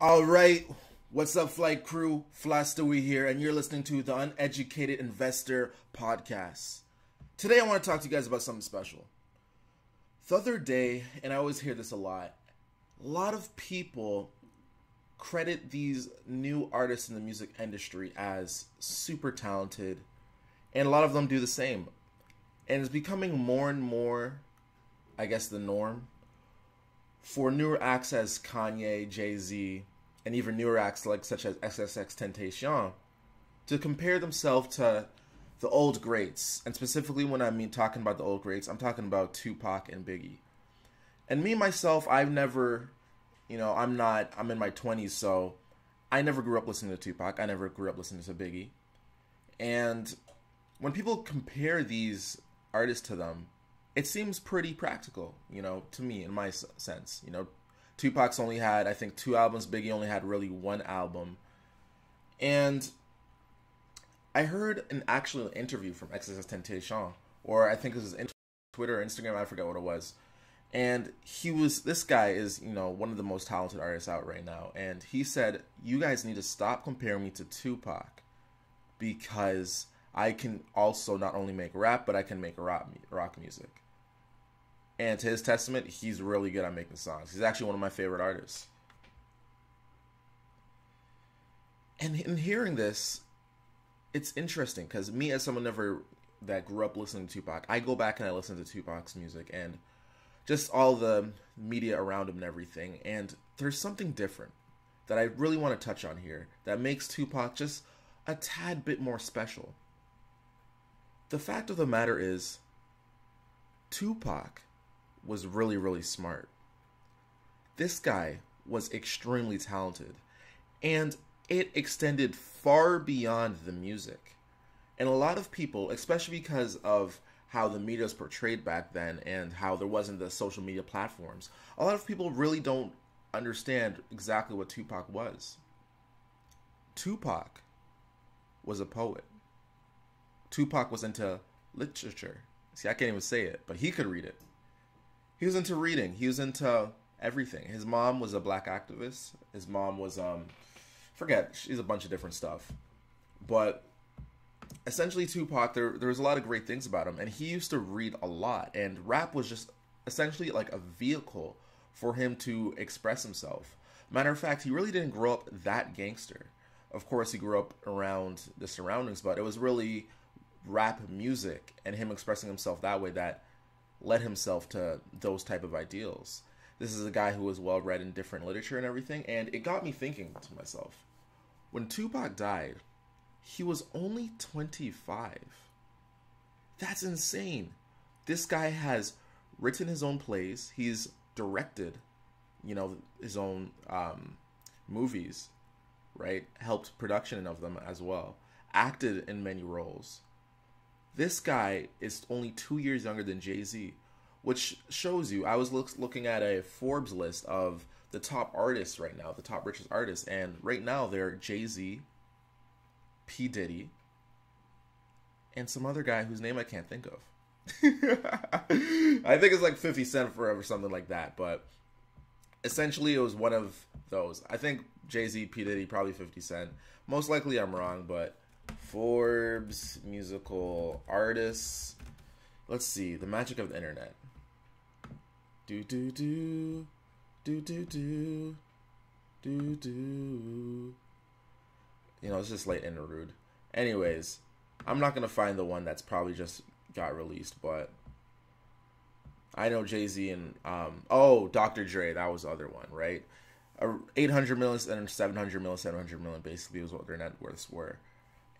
All right, what's up, flight crew? Flystewie here, and you're listening to the Uneducated Investor Podcast. Today, I want to talk to you guys about something special. The other day, and I always hear this a lot of people credit these new artists in the music industry as super talented, and a lot of them do the same. And it's becoming more and more, I guess, the norm for newer acts as Kanye, Jay-Z, and even newer acts such as XXXTentacion to compare themselves to the old greats. And specifically when I mean talking about the old greats, I'm talking about Tupac and Biggie. And me, myself, I've never, I'm in my 20s, so I never grew up listening to Tupac. I never grew up listening to Biggie. And when people compare these artists to them, it seems pretty practical, to me, in my sense. Tupac's only had, I think, 2 albums. Biggie only had really 1 album. And I heard an actual interview from XXXTentacion, or I think it was Twitter or Instagram, I forget what it was. And this guy is, one of the most talented artists out right now. And he said, you guys need to stop comparing me to Tupac because I can also not only make rap, but I can make rock music. And to his testament, he's really good at making songs. He's actually one of my favorite artists. And in hearing this, it's interesting because me, as someone that grew up listening to Tupac, I go back and I listen to Tupac's music and just all the media around him and everything. And there's something different that I really want to touch on here that makes Tupac just a tad bit more special. The fact of the matter is, Tupac was really, really smart. This guy was extremely talented, and it extended far beyond the music. And a lot of people, especially because of how the media was portrayed back then and how there wasn't the social media platforms, a lot of people really don't understand exactly what Tupac was. Tupac was a poet. Tupac was into literature. See, I can't even say it, but he could read it. He was into reading. He was into everything. His mom was a black activist. His mom was, she's a bunch of different stuff. But essentially Tupac, there was a lot of great things about him. And he used to read a lot. And rap was just essentially like a vehicle for him to express himself. Matter of fact, he really didn't grow up that gangster. Of course, he grew up around the surroundings, but it was really rap music and him expressing himself that way that led himself to those type of ideals. This is a guy who was well read in different literature and everything, and it got me thinking to myself, when Tupac died, he was only 25. That's insane. This guy has written his own plays. He's directed, his own movies, right? Helped production of them as well. Acted in many roles. This guy is only 2 years younger than Jay-Z, which shows you, I was looking at a Forbes list of the top artists right now, the top richest artists, and right now they're Jay-Z, P. Diddy, and some other guy whose name I can't think of. I think it's like 50 Cent or something like that, but essentially it was one of those. I think Jay-Z, P. Diddy, probably 50 Cent. Most likely I'm wrong, but Forbes, musical artists. Let's see, the magic of the internet. Do do do, do do do, do do. It's just late interlude. Anyways, I'm not gonna find the one that's probably just got released, but I know Jay-Z and Dr. Dre, that was the other one, right? 800 million and 700 million basically was what their net worths were.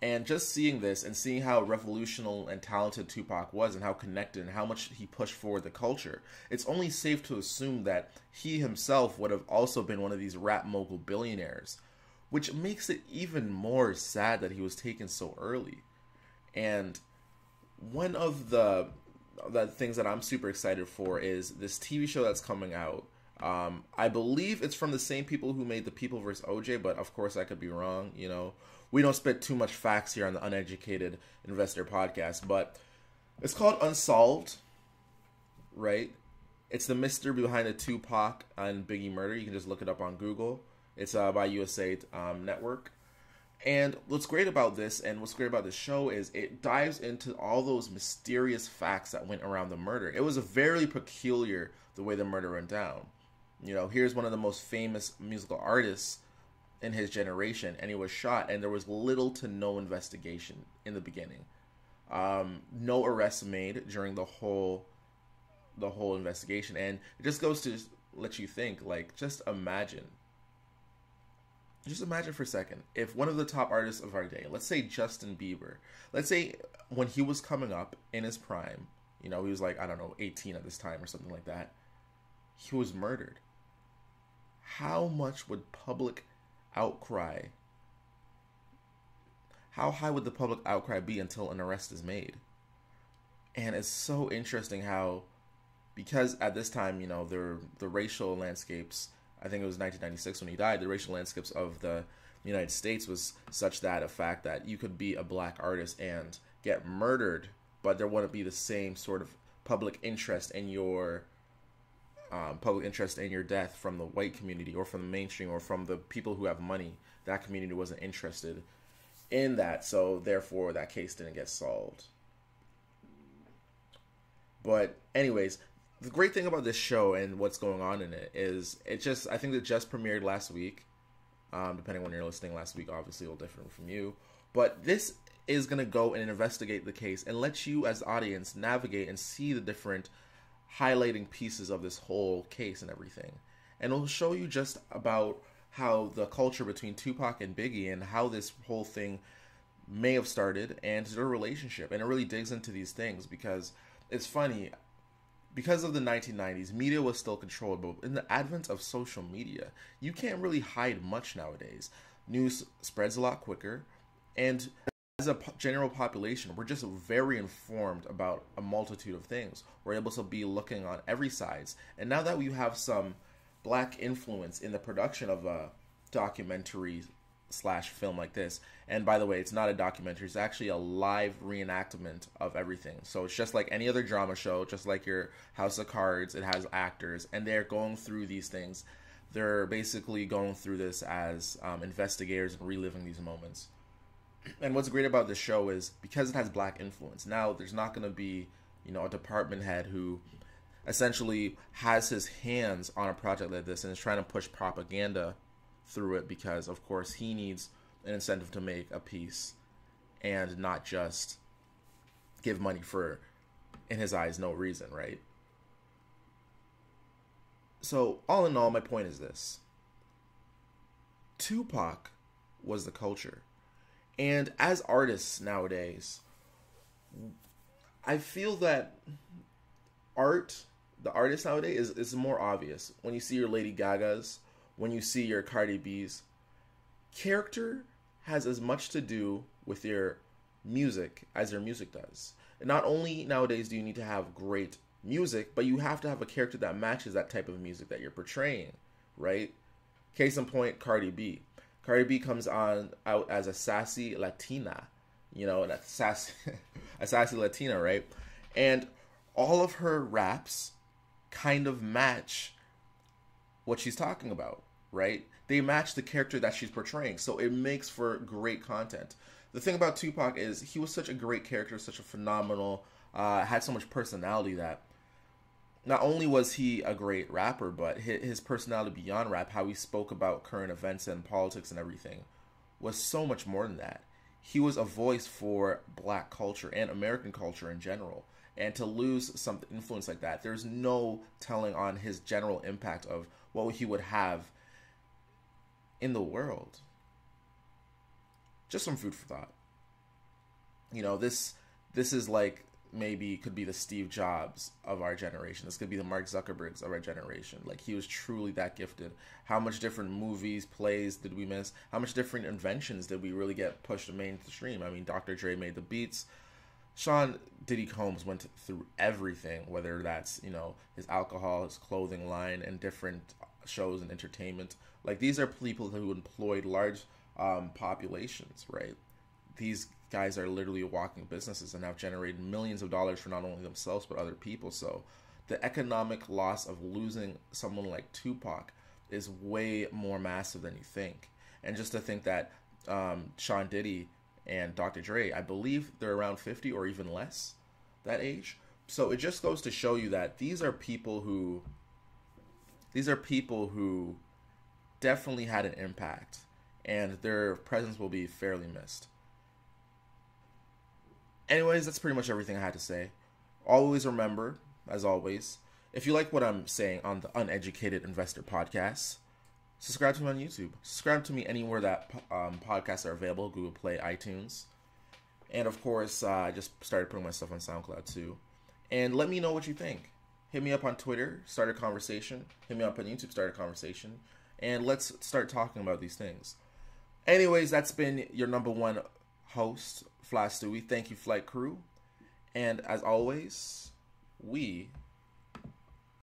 And just seeing this and seeing how revolutionary and talented Tupac was and how connected and how much he pushed forward the culture, it's only safe to assume that he himself would have also been one of these rap mogul billionaires, which makes it even more sad that he was taken so early. And one of the things that I'm super excited for is this TV show that's coming out. I believe it's from the same people who made The People vs. OJ, but of course I could be wrong, We don't spit too much facts here on the Uneducated Investor Podcast, but it's called Unsolved, right? It's the mystery behind the Tupac and Biggie murder. You can just look it up on Google. It's by USA Network. And what's great about this and what's great about this show is it dives into all those mysterious facts that went around the murder. It was a very peculiar the way the murder went down. You know, here's one of the most famous musical artists in his generation, and he was shot, and there was little to no investigation in the beginning. No arrests made during the whole investigation, and it just goes to let you think, like, just imagine for a second, if one of the top artists of our day, let's say Justin Bieber, let's say when he was coming up in his prime, you know, he was like, I don't know, 18 at this time or something like that, he was murdered. How much would public outcry, how high would the public outcry be until an arrest is made? And it's so interesting how, because at this time, you know, the racial landscapes, I think it was 1996 when he died, the racial landscapes of the United States was such that a fact that you could be a black artist and get murdered, but there wouldn't be the same sort of public interest in your death from the white community or from the mainstream or from the people who have money. That community wasn't interested in that, so therefore that case didn't get solved. But anyways, the great thing about this show and what's going on in it is I think it just premiered last week. Depending on when you're listening, last week obviously will differ from you. But this is going to go and investigate the case and let you as the audience navigate and see the different highlighting pieces of this whole case and everything. And it'll show you just about how the culture between Tupac and Biggie and how this whole thing may have started and their relationship. And it really digs into these things because it's funny. Because of the 1990s, media was still controlled, but in the advent of social media, you can't really hide much nowadays. News spreads a lot quicker, and as a general population, we're just very informed about a multitude of things. We're able to be looking on every sides, and now that we have some black influence in the production of a documentary / film like this, and by the way, it's not a documentary, it's actually a live reenactment of everything. So it's just like any other drama show, just like your House of Cards, it has actors, and they're going through these things. They're basically going through this as investigators and reliving these moments. And what's great about this show is because it has black influence, now there's not going to be, you know, a department head who essentially has his hands on a project like this and is trying to push propaganda through it because, of course, he needs an incentive to make a piece and not just give money for, in his eyes, no reason, right? So, all in all, my point is this. Tupac was the culture. And as artists nowadays, I feel that the artist nowadays is more obvious. When you see your Lady Gagas, when you see your Cardi B's, character has as much to do with your music as your music does. And not only nowadays do you need to have great music, but you have to have a character that matches that type of music that you're portraying, right? Case in point, Cardi B. Cardi B comes out as a sassy Latina, you know, a sassy Latina, right? And all of her raps kind of match what she's talking about, right? They match the character that she's portraying, so it makes for great content. The thing about Tupac is he was such a great character, such a phenomenal, had so much personality that not only was he a great rapper, but his personality beyond rap, how he spoke about current events and politics and everything, was so much more than that. He was a voice for black culture and American culture in general. And to lose some influence like that, there's no telling on his general impact of what he would have in the world. Just some food for thought. You know, this is like maybe could be the Steve Jobs of our generation. This could be the Mark Zuckerbergs of our generation. Like, he was truly that gifted. How much different movies, plays did we miss? How much different inventions did we really get pushed to mainstream? I mean, Dr. Dre made the beats. Sean Diddy Combs went through everything, whether that's, you know, his alcohol, his clothing line, and different shows and entertainment. Like, these are people who employed large populations, right? These guys are literally walking businesses and have generated millions of dollars for not only themselves but other people. So the economic loss of losing someone like Tupac is way more massive than you think. And just to think that Sean Diddy and Dr. Dre, I believe they're around 50 or even less that age. So it just goes to show you that these are people who definitely had an impact, and their presence will be fairly missed. Anyways, that's pretty much everything I had to say. Always remember, as always, if you like what I'm saying on the Uneducated Investor Podcast, subscribe to me on YouTube. Subscribe to me anywhere that podcasts are available, Google Play, iTunes. And of course, I just started putting my stuff on SoundCloud too. And let me know what you think. Hit me up on Twitter, start a conversation. Hit me up on YouTube, start a conversation. And let's start talking about these things. Anyways, that's been your #1 host, Flystewie. Thank you, Flight Crew. And as always, we